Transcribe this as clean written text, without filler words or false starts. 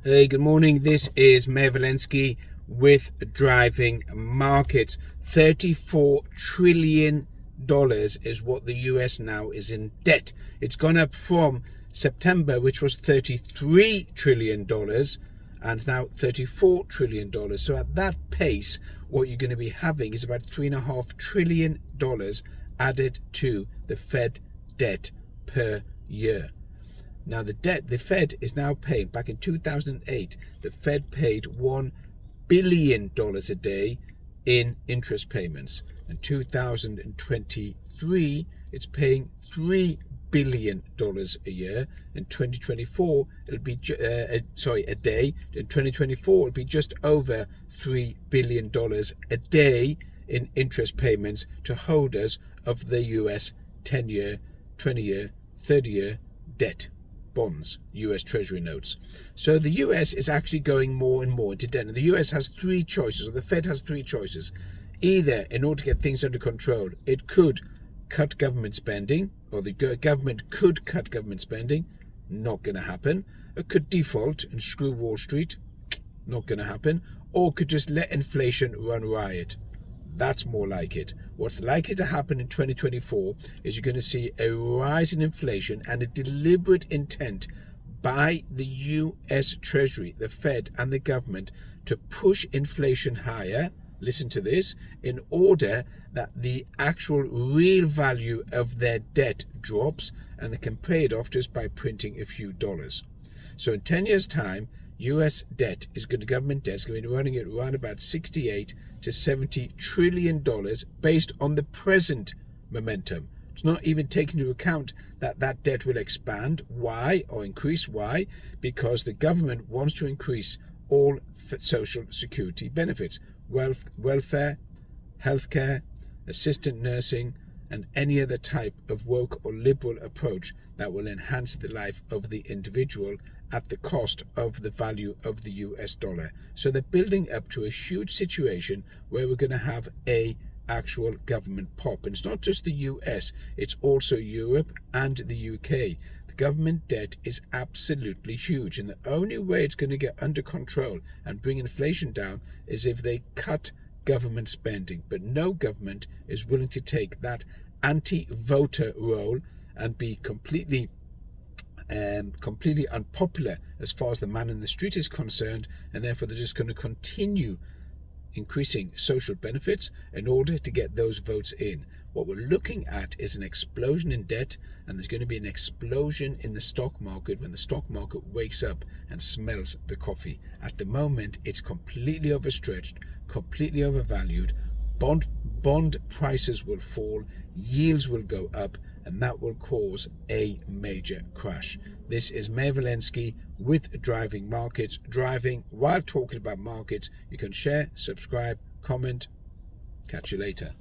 Hey, good morning. This is Meir Valensky with Driving Markets. $34 trillion is what the US now is in debt. It's gone up from September, which was $33 trillion, and it's now $34 trillion. So at that pace, what you're going to be having is about $3.5 trillion added to the Fed debt per year. Now the Fed is now paying, back in 2008, the Fed paid $1 billion a day in interest payments. In 2023, it's paying $3 billion a year. In 2024, it'll be, a day. In 2024, it'll be just over $3 billion a day in interest payments to holders of the US 10-year, 20-year, 30-year debt. Bonds, US Treasury notes. So the US is actually going more and more into debt. And the US has three choices, or the Fed has three choices. Either, in order to get things under control, it could cut government spending, or the government could cut government spending. Not going to happen. It could default and screw Wall Street. Not going to happen. Or could just let inflation run riot. That's more like it. What's likely to happen in 2024 is you're going to see a rise in inflation and a deliberate intent by the US Treasury, the Fed and the government to push inflation higher, listen to this, in order that the actual real value of their debt drops and they can pay it off just by printing a few dollars. So in 10 years' time, US debt government debt is going to be running at around about $68 to $70 trillion based on the present momentum. It's not even taking into account that that debt will expand. Why? Or increase. Why? Because the government wants to increase all social security benefits, welfare, healthcare, assistant nursing, and any other type of woke or liberal approach that will enhance the life of the individual at the cost of the value of the US dollar. So they're building up to a huge situation where we're going to have a actual government pop. And it's not just the US, it's also Europe and the UK. The government debt is absolutely huge. And the only way it's going to get under control and bring inflation down is if they cut government spending. But no government is willing to take that anti-voter role and be completely unpopular as far as the man in the street is concerned, and therefore they're just going to continue increasing social benefits in order to get those votes in. What we're looking at is an explosion in debt, and there's going to be an explosion in the stock market when the stock market wakes up and smells the coffee. At the moment, it's completely overstretched, completely overvalued. Bond prices will fall, yields will go up, and that will cause a major crash. This is Meir Valensky with Driving Markets. Driving while talking about markets. You can share, subscribe, comment. Catch you later.